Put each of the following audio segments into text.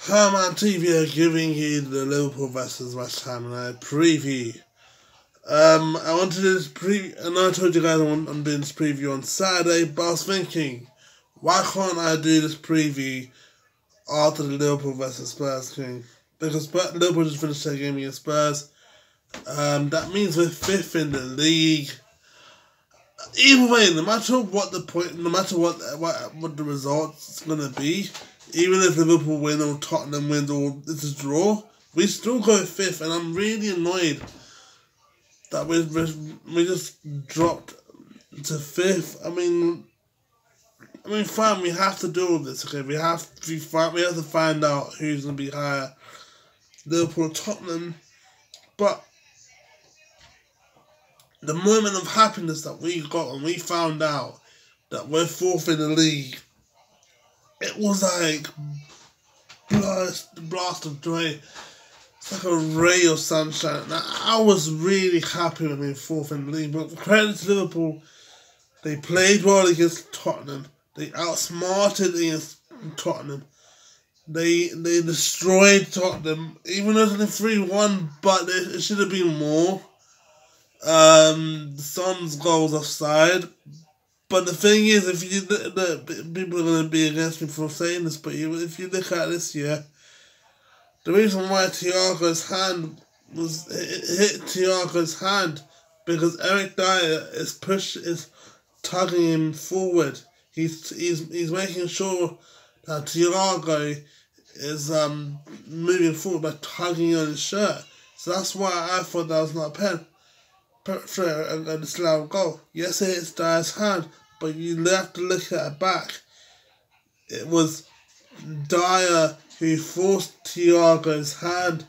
Herman TV are giving you the Liverpool vs West Ham United preview. I wanted to do this and I told you guys I'm doing this preview on Saturday, but I was thinking, why can't I do this preview after the Liverpool vs Spurs game? Because Liverpool just finished their game against Spurs. That means we're 5th in the league. Either way, no matter what the result's gonna be, even if Liverpool win or Tottenham wins or it's a draw, we still go 5th, and I'm really annoyed that we just dropped to 5th. I mean, fine, we have to deal with this. Okay, we have to find out who's gonna be higher, Liverpool or Tottenham, but the moment of happiness that we got when we found out that we're 4th in the league, it was like blast of joy. It's like a ray of sunshine. Now, I was really happy when we were 4th in the league. But credit to Liverpool, they played well against Tottenham. They outsmarted against Tottenham. They destroyed Tottenham, even though it was 3-1, but it should have been more. Son's goal was offside, but the thing is, if you people are going to be against me for saying this, but if you look at this year, the reason why Thiago's hand hit Thiago's hand because Eric Dyer is tugging him forward. He's making sure that Thiago is moving forward by tugging on his shirt. So that's why I thought that was not a pen. A disallowed goal. Yes, it hits Dyer's hand, but you have to look at it back. It was Dyer who forced Thiago's hand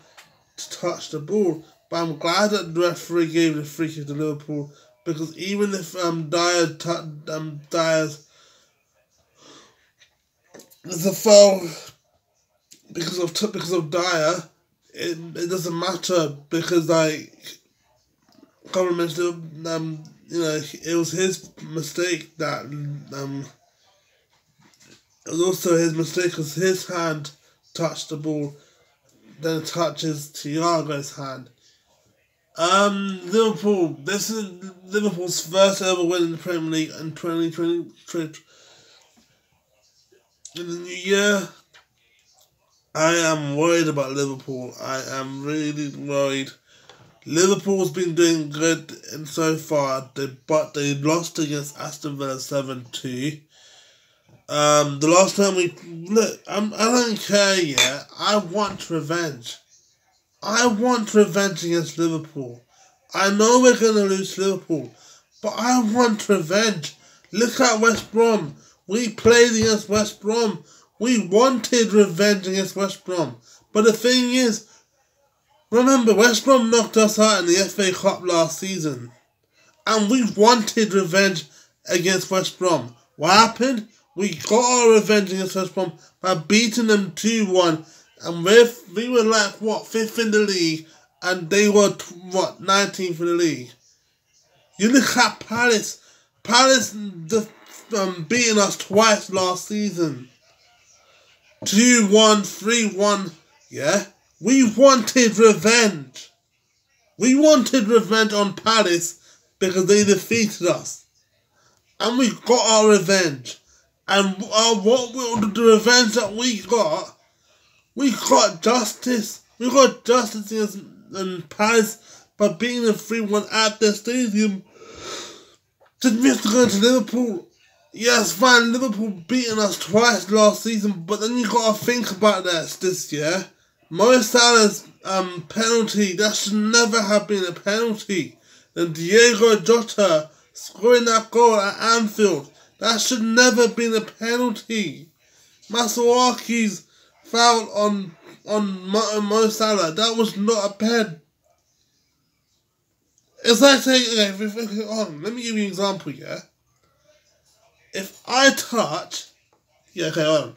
to touch the ball. But I'm glad that the referee gave the free kick to Liverpool, because even if Dyer's there's a foul because of Dyer, it doesn't matter, because government, it was his mistake that it was also his mistake because his hand touched the ball, then it touches Thiago's hand. Liverpool. This is Liverpool's first ever win in the Premier League in 2020. In the new year, I am worried about Liverpool. I am really worried. Liverpool's been doing good so far, but they lost against Aston Villa 7-2. The last time I don't care yet. I want revenge. I want revenge against Liverpool. I know we're going to lose Liverpool, but I want revenge. Look at West Brom. We played against West Brom. We wanted revenge against West Brom. But the thing is, remember, West Brom knocked us out in the FA Cup last season, and we wanted revenge against West Brom. What happened? We got our revenge against West Brom by beating them 2-1, and we were like, 5th in the league, and they were, 19th in the league. You look at Palace. Palace beating us twice last season. 2-1, 3-1, yeah? We wanted revenge. We wanted revenge on Palace because they defeated us. And we got our revenge. And the revenge that we got justice. We got justice against Palace by beating them 3-1 at their stadium. Just missed going to Liverpool. Yes, fine, Liverpool beating us twice last season, but then you got to think about this year. Mo Salah's penalty, that should never have been a penalty. And Diego Jota scoring that goal at Anfield, that should never have been a penalty. Masuaki's foul on Mo Salah, that was not a pen. It's like saying, let me give you an example, yeah? If I touch, hold on.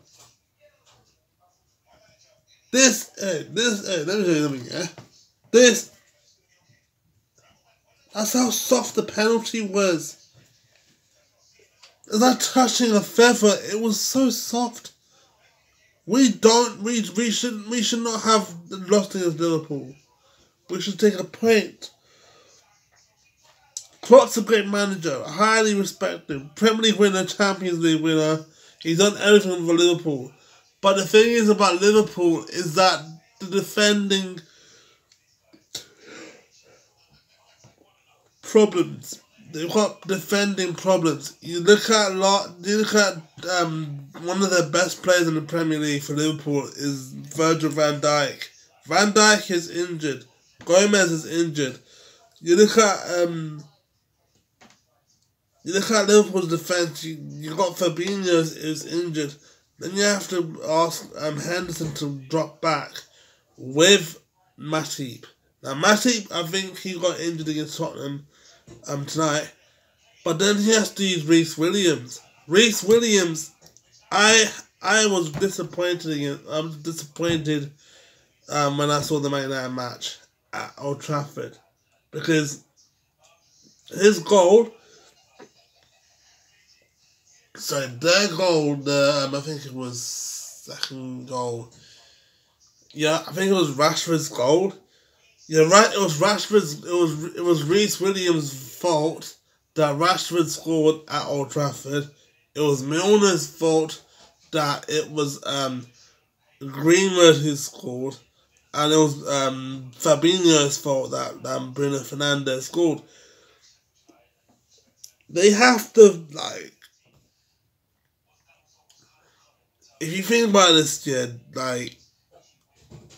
Let me show you something, yeah? That's how soft the penalty was. It's like touching a feather. It was so soft. We should not have lost against Liverpool. We should take a point. Klopp's a great manager, highly respected, Premier League winner, Champions League winner. He's done everything for Liverpool. But the thing is about Liverpool is that the defending problems. They've got defending problems. You look at one of the best players in the Premier League for Liverpool is Virgil van Dijk. Van Dijk is injured. Gomez is injured. You look at Liverpool's defence. You got Fabinho is injured. Then you have to ask Henderson to drop back with Matip. Now Matip, I think he got injured against Tottenham tonight, but then he has to use Reece Williams. Reece Williams, I was disappointed. I was disappointed when I saw the Man United match at Old Trafford, because his goal. So their goal, I think it was second goal. Yeah, I think it was Rashford's goal. You're right, it was Rashford's. It was Reece Williams' fault that Rashford scored at Old Trafford. It was Milner's fault that it was Greenwood who scored, and it was Fabinho's fault that Bruno Fernandes scored. They have to, like, if you think about this, yeah, like,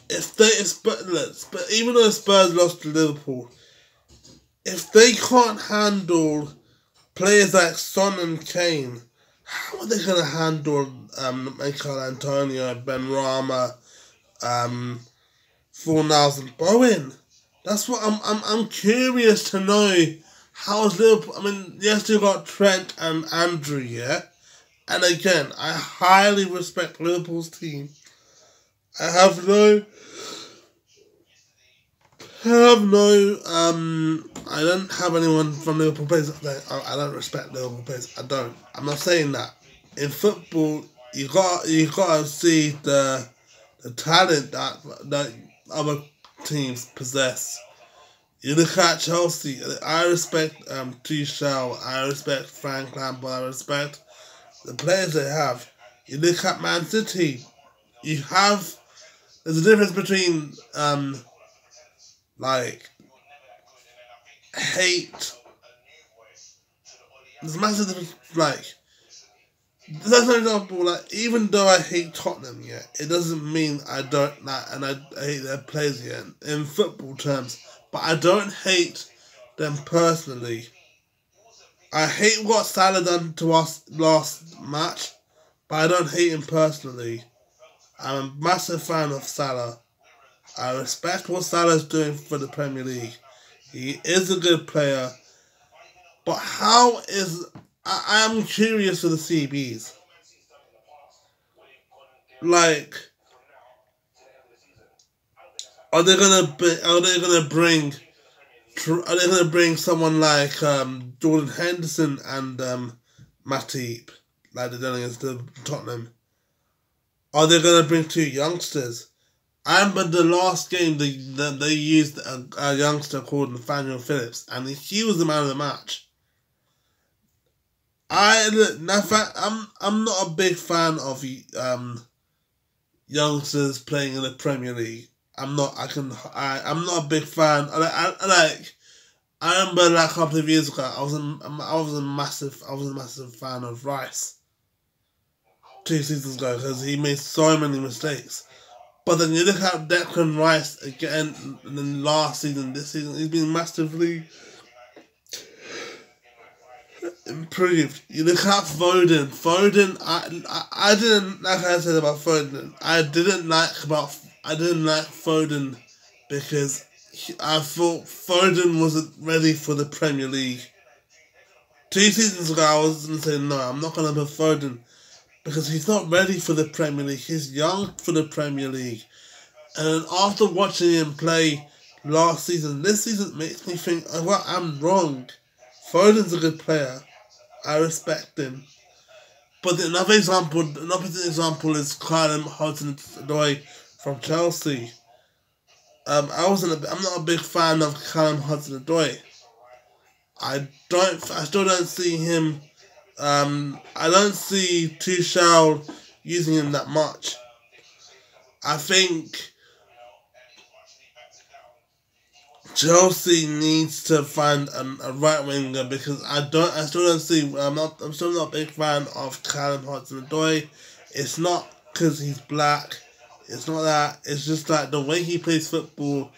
but even though Spurs lost to Liverpool, if they can't handle players like Son and Kane, how are they going to handle Michael Antonio, Ben Rama, Fornals and Bowen? That's what I'm curious to know. How is Liverpool? I mean, yes, you got Trent and Andrew, yeah. And again, I highly respect Liverpool's team. I don't have anyone from Liverpool players. I don't respect Liverpool players. I don't. I'm not saying that. In football, you gotta see the talent that other teams possess. You look at Chelsea. I respect Tuchel. I respect Frank Lampard. I respect the players they have. You look at Man City. There's a difference between like hate. There's a massive difference. Like, that's an example. Like, even though I hate Tottenham, yeah, it doesn't mean I don't like, and I hate their players, yeah, in football terms. But I don't hate them personally. I hate what Salah done to us last match, but I don't hate him personally. I'm a massive fan of Salah. I respect what Salah's doing for the Premier League. He is a good player. But how is... I am curious for the CBs. Like, are they gonna bring someone like Jordan Henderson and Matip, like they're doing against Tottenham? Are they gonna bring two youngsters? I remember the last game they used a youngster called Nathaniel Phillips, and he was the man of the match. I'm not a big fan of youngsters playing in the Premier League. I'm not a big fan. I remember like a couple of years ago, I was a massive fan of Rice 2 seasons ago, because he made so many mistakes. But then you look at Declan Rice again, and then last season, this season, he's been massively improved. You look at Foden. I didn't, like I said about Foden, I didn't like Foden because I thought Foden wasn't ready for the Premier League. 2 seasons ago, I was going to say, no, I'm not going to put Foden, because he's not ready for the Premier League. He's young for the Premier League. And after watching him play last season, this season makes me think, oh, well, I'm wrong. Foden's a good player. I respect him. But another example is Callum Hudson-Odoi from Chelsea. I'm not a big fan of Callum Hudson-Odoi. I still don't see him. I don't see Tuchel using him that much. I think Chelsea needs to find a right winger because I'm still not a big fan of Callum Hudson-Odoi. It's not because he's black. It's not that. It's just like the way he plays football.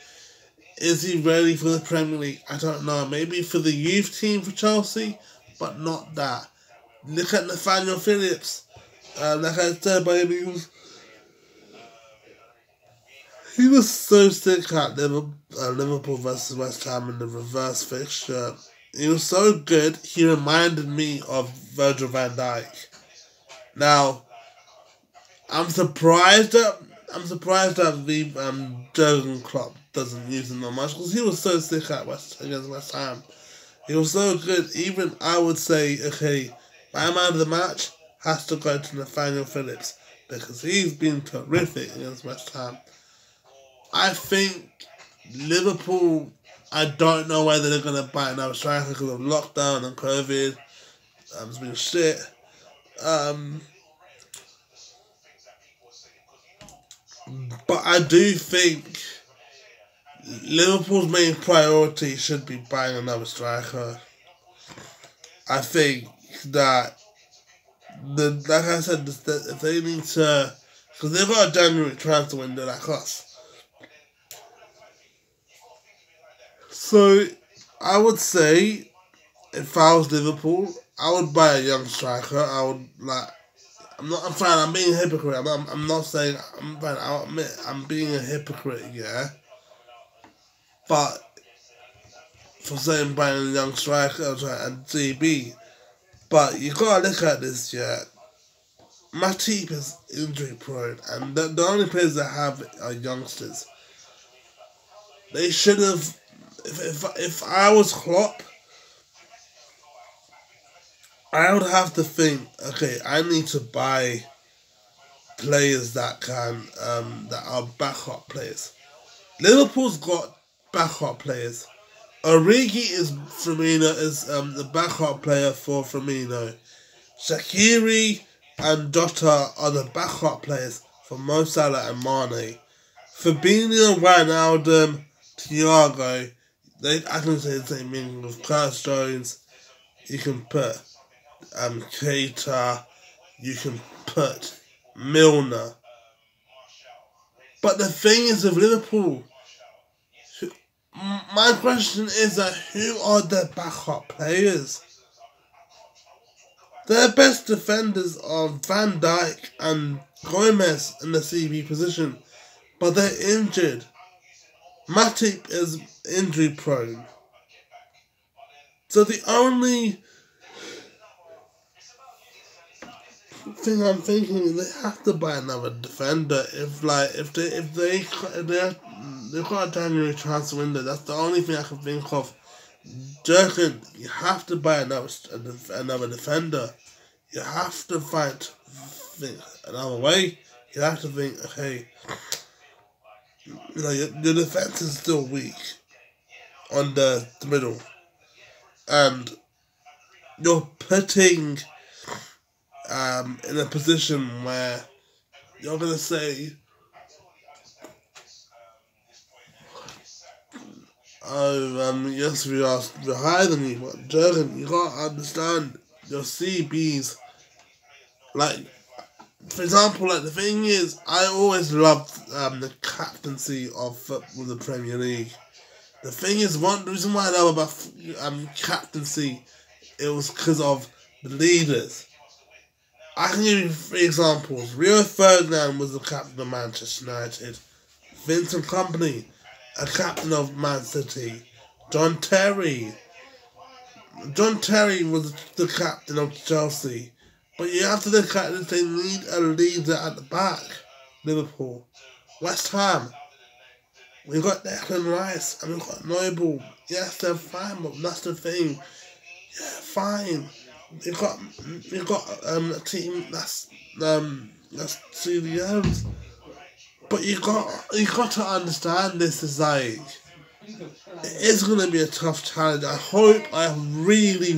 Is he ready for the Premier League? I don't know. Maybe for the youth team for Chelsea, but not that. Look at Nathaniel Phillips. Like I said, he was so sick at Liverpool versus West Ham in the reverse fixture. He was so good, he reminded me of Virgil van Dijk. Now, I'm surprised that the Jurgen Klopp doesn't use him that much because he was so sick against West Ham. He was so good. Even I would say, okay, my man of the match has to go to Nathaniel Phillips because he's been terrific against West Ham. I think Liverpool, I don't know whether they're going to buy another striker because of lockdown and COVID. It's been shit. But I do think Liverpool's main priority should be buying another striker. I think that, like I said, if they need to, because they've got a January transfer window like us. So, I would say, if I was Liverpool, I would buy a young striker. I'm being a hypocrite. I'm not saying, I'll admit, I'm being a hypocrite, yeah. But, for saying buying a young striker and GB. But, you gotta look at this, yeah. Matip is injury prone, and the only players that have are youngsters. They should have. If I was Klopp, I would have to think, okay, I need to buy players that are backup players. Liverpool's got backup players. Origi is the backup player for Firmino. Shaqiri and Jota are the backup players for Mo Salah and Mane. Fabinho, Wijnaldum, Thiago, I can say the same thing with Curtis Jones. You can put Keita, you can put Milner. But the thing is with Liverpool, my question is that who are their backup players? Their best defenders are Van Dijk and Gomez in the CB position, but they're injured. Matip is injury prone. So the only thing I'm thinking is they have to buy another defender. They've got a January transfer window. That's the only thing I can think of. Jurgen, you have to buy another defender. You have to think another way. You have to think, okay, your defense is still weak on the middle, and you're putting in a position where you're gonna say, yes, we're higher than you, but Jurgen, you gotta understand your CBs. Like, for example, like the thing is, I always loved the captaincy of football, the Premier League. The thing is, the reason why I love about captaincy, it was because of the leaders. I can give you 3 examples. Rio Ferdinand was the captain of Manchester United. Vincent Kompany, a captain of Man City. John Terry was the captain of Chelsea. But you have to look at it, they need a leader at the back. Liverpool. West Ham. We've got Declan Rice and we've got Noble. Yes, they're fine, but that's the thing. Yeah, fine. you got a team that's CDMs, but you got to understand this is like it is gonna be a tough challenge. I really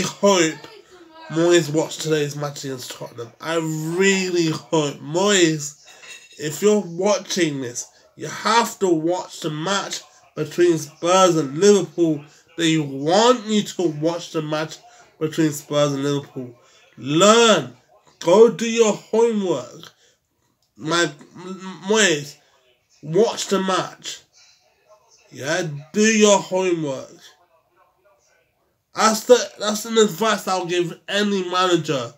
hope Moyes watch today's match against Tottenham. I really hope Moyes, if you're watching this, you have to watch the match between Spurs and Liverpool. They want you to watch the match between Spurs and Liverpool. Learn. Go do your homework. Moyes, watch the match. Yeah, do your homework. That's an advice I'll give any manager.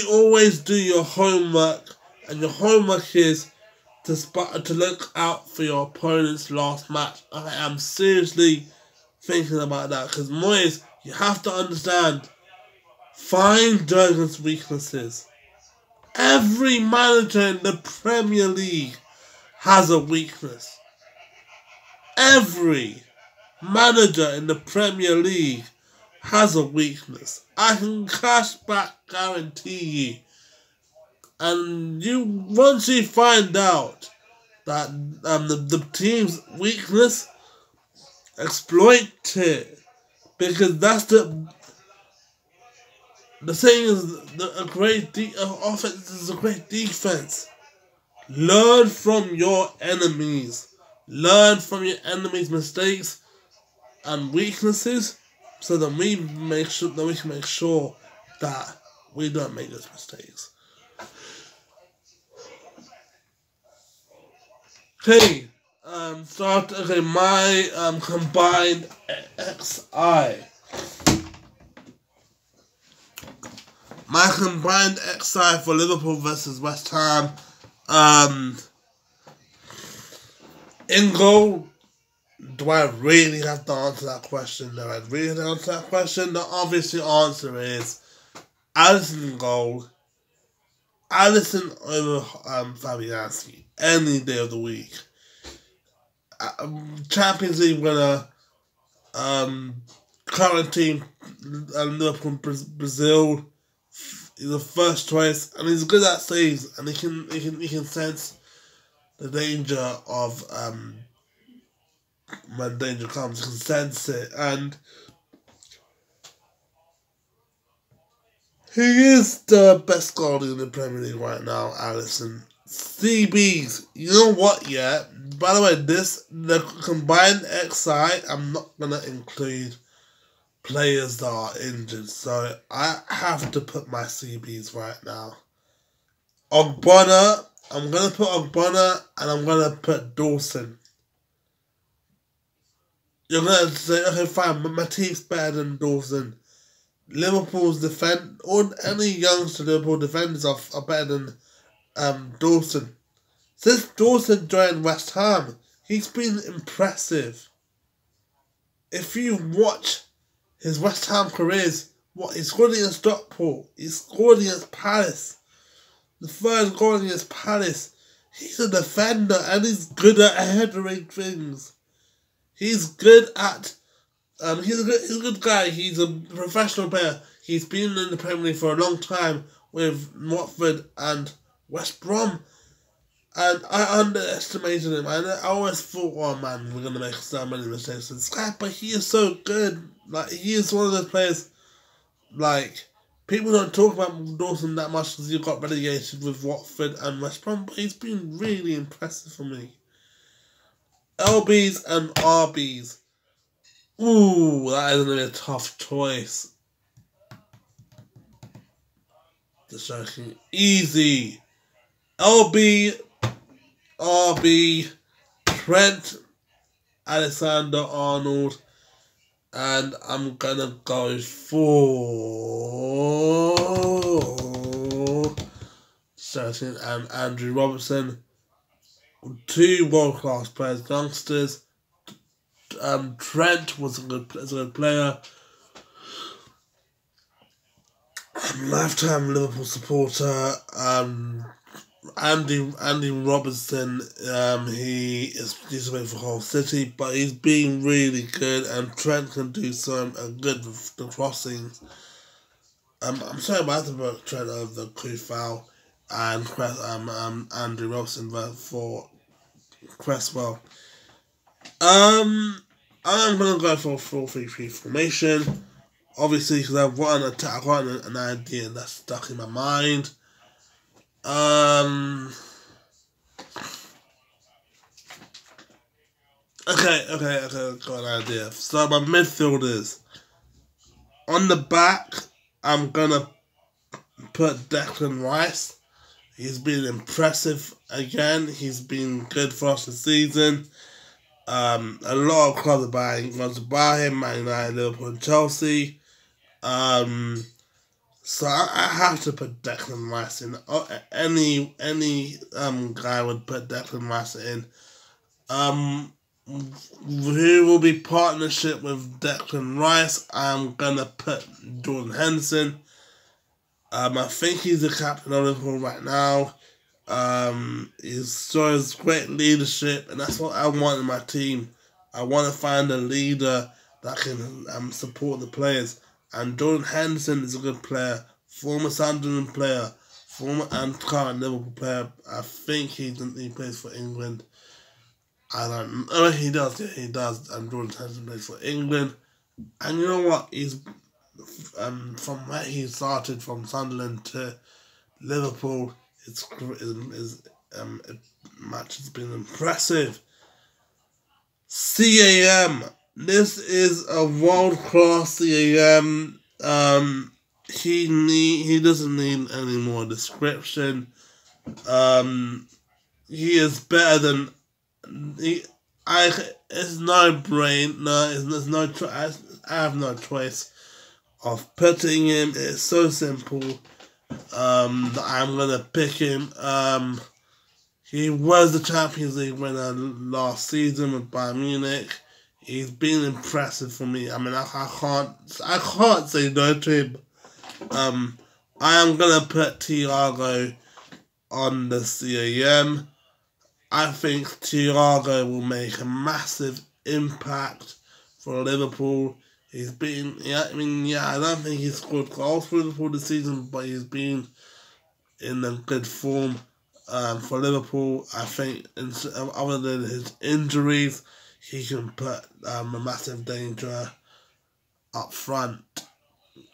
Always do your homework, and your homework is to look out for your opponent's last match. I am seriously thinking about that, because Moyes, you have to understand, find Jurgen's weaknesses. Every manager in the Premier League has a weakness. Every manager in the Premier League has a weakness. I can cash back guarantee you. And once you find out that the team's weakness, exploit it, because that's the thing is a great offense is a great defense. Learn from your enemies. Learn from your enemies' mistakes and weaknesses, so that we can make sure that we don't make those mistakes. Okay, my combined XI. My combined XI for Liverpool versus West Ham. In goal, do I really have to answer that question? The obvious answer is Alisson in goal. Alisson over Fabianski any day of the week. Champions League winner, current team, Liverpool, Brazil. He's the first choice, and he's good at saves, and he can sense the danger of when danger comes. He can sense it, and he is the best goalie in the Premier League right now, Alisson. CBs, you know what? Yeah. By the way, the combined XI, I'm not gonna include players that are injured, so I have to put my CBs right now. Ogbonna, I'm gonna put Ogbonna, and I'm gonna put Dawson. You're gonna say, okay, fine, but my team's better than Dawson. Liverpool's or any youngster Liverpool defenders are better than Dawson. Since Dawson joined West Ham, he's been impressive. If you watch his West Ham careers, he scored against Stockport, he scored against Palace, the third goal against Palace. He's a defender, and he's good at headering things. He's good at he's a good guy. He's a professional player. He's been in the Premier League for a long time with Watford and West Brom. And I underestimated him. I always thought, oh man, we're going to make so many mistakes with this guy. But he is so good. Like, he is one of those players, like, people don't talk about Dawson that much because he got relegated with Watford and West Brom. But he's been really impressive for me. LBs and RBs. Ooh, that is going to be a tough choice. Just joking. Easy. LB, RB, Trent, Alexander-Arnold, and I'm going to go for certain and Andrew Robertson. Two world-class players, youngsters. Trent was a good player. I'm a lifetime Liverpool supporter. Andy Robertson, he's away for Hull City, but he's been really good, and Trent can do some good with the crossings. I'm sorry about the Trent of the Kufal and Andy Robertson for Cresswell. I'm gonna go for a 4-3-3 formation. Obviously, because I've got an idea that's stuck in my mind. Okay, I've got an idea. So my midfielders. On the back, I'm gonna put Declan Rice. He's been impressive again. He's been good for us this season. A lot of clubs want to buy him, Man United, Liverpool, and Chelsea. So I have to put Declan Rice in. Any guy would put Declan Rice in. Who will be partnership with Declan Rice? I'm gonna put Jordan Henderson. I think he's the captain of Liverpool right now. He shows great leadership, and that's what I want in my team. I want to find a leader that can support the players. And Jordan Henderson is a good player, former Sunderland player, former and current Liverpool player. I think he plays for England. I don't know. Oh, he does. Yeah, he does. And Jordan Henderson plays for England. And you know what? He's from where he started from Sunderland to Liverpool. His match has been impressive. CAM. This is a world-class CAM. He doesn't need any more description. He is better than it's no brain. No, there's no choice. I have no choice of putting him. It's so simple. That I'm gonna pick him. He was the Champions League winner last season with Bayern Munich. He's been impressive for me. I mean, I can't say no to him. I am gonna put Thiago on the CAM. I think Thiago will make a massive impact for Liverpool. He's been, I don't think he's scored goals for Liverpool this season, but he's been in a good form for Liverpool. I think, other than his injuries, he can put a massive danger up front.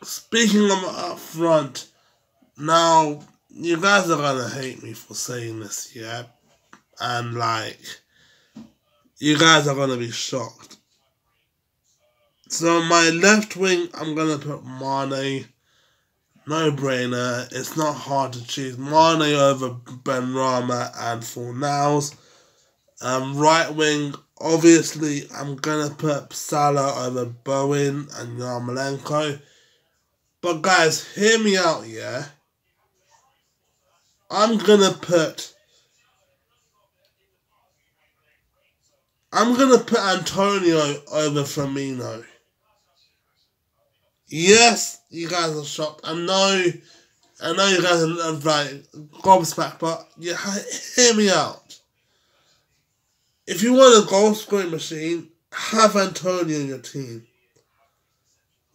Speaking of up front, now, you guys are going to hate me for saying this, yeah? And, you guys are going to be shocked. So, my left wing, I'm going to put Mane. No brainer. It's not hard to choose. Mane over Benrahma and Fornals. Right wing, obviously, I'm going to put Salah over Bowen and Yarmolenko. But, guys, hear me out, yeah? I'm going to put Antonio over Firmino. Yes, you guys are shocked. I know you guys are gobsmacked, but hear me out. If you want a goal scoring machine, have Antonio in your team.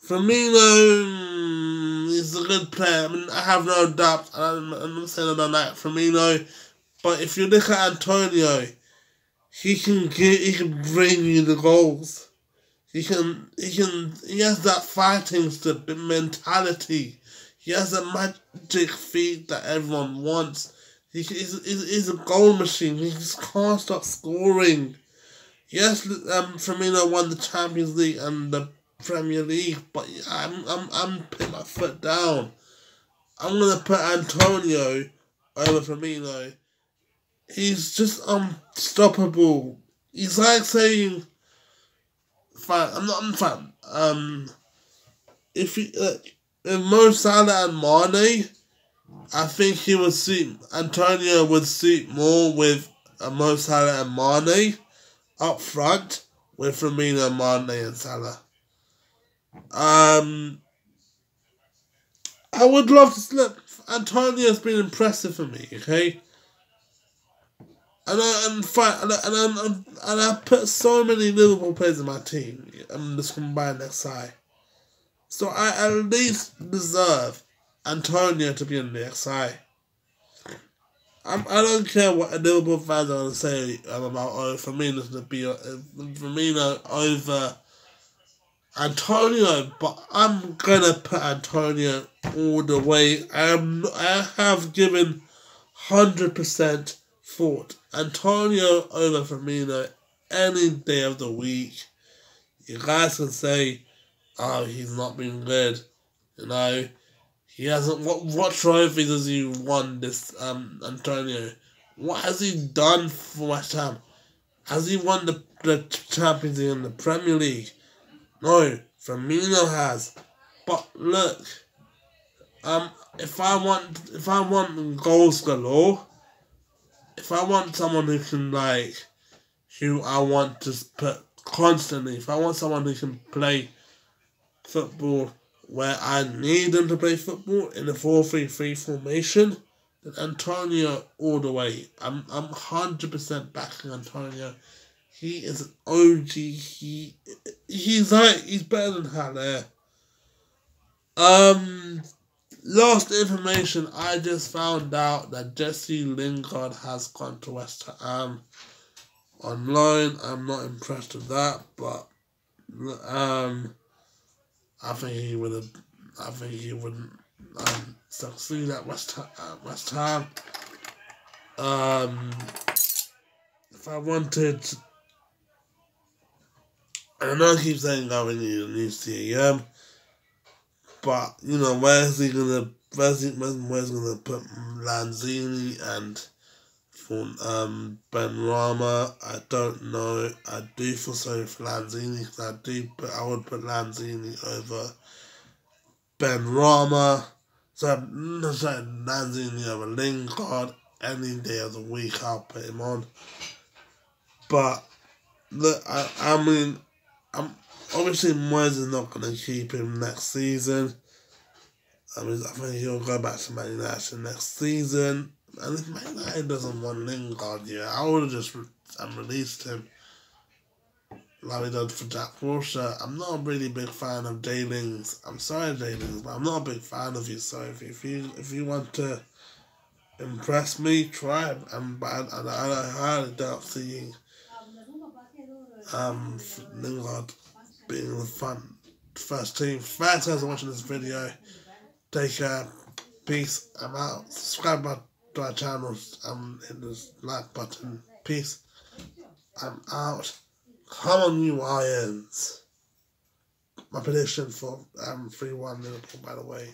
Firmino is a good player. I mean, I have no doubt. I'm not saying I don't like Firmino, but if you look at Antonio, he can bring you the goals. He has that fighting mentality. He has a magic feat that everyone wants. He's a goal machine. He just can't stop scoring. Yes, Firmino won the Champions League and the Premier League, but I'm putting my foot down. I'm gonna put Antonio over Firmino. He's just unstoppable. He's like saying, I'm fine. If Mo Salah and Mane, I think Antonio would suit more with Mo Salah and Mane up front with Firmino, Mane and Salah. I would love to slip. Antonio's been impressive for me, okay? I put so many Liverpool players in my team. I'm just combined next side. So I at least deserve Antonio to be in the XI. I don't care what Liverpool fans are going to say about Firmino to be Firmino over Antonio, but I'm going to put Antonio all the way. I have given 100% thought. Antonio over Firmino any day of the week. You guys can say, oh, he's not been good. You know, he hasn't. What trophies has he won this Antonio? What has he done for West Ham? Has he won the Champions League and the Premier League? No, Firmino has. But look, if I want goals galore, if I want someone who can who I want to put constantly, if I want someone who can play football where I need them to play football in a 4-3-3 formation, then Antonio all the way. I'm 100% backing Antonio. He is an OG. He's better than Haller. Last information, I just found out that Jesse Lingard has gone to West Ham on loan. I'm not impressed with that, but I think he wouldn't succeed at West Ham. If I wanted, I know I keep saying we need a new CEM, but you know, where's he gonna put Lanzini and Ben Rama? I don't know. I do feel sorry for Lanzini because I would put Lanzini over Ben Rama. Lanzini over Lingard any day of the week. I'll put him on. But look, I mean, obviously Moyes is not going to keep him next season. I think he'll go back to Man United next season. And if Man United doesn't want Lingard, I would have just released him like we did for Jack Wilshere. I'm not a really big fan of Jay Lings. I'm sorry, Jay Lings, but I'm not a big fan of you. So if you want to impress me, try. I highly doubt seeing Lingard being the first team. Thanks guys for watching this video. Take care. Peace. I'm out. Subscribe to our channel. Hit the like button. Peace. I'm out. Come on, you Lions. My prediction for 3-1 Liverpool, by the way.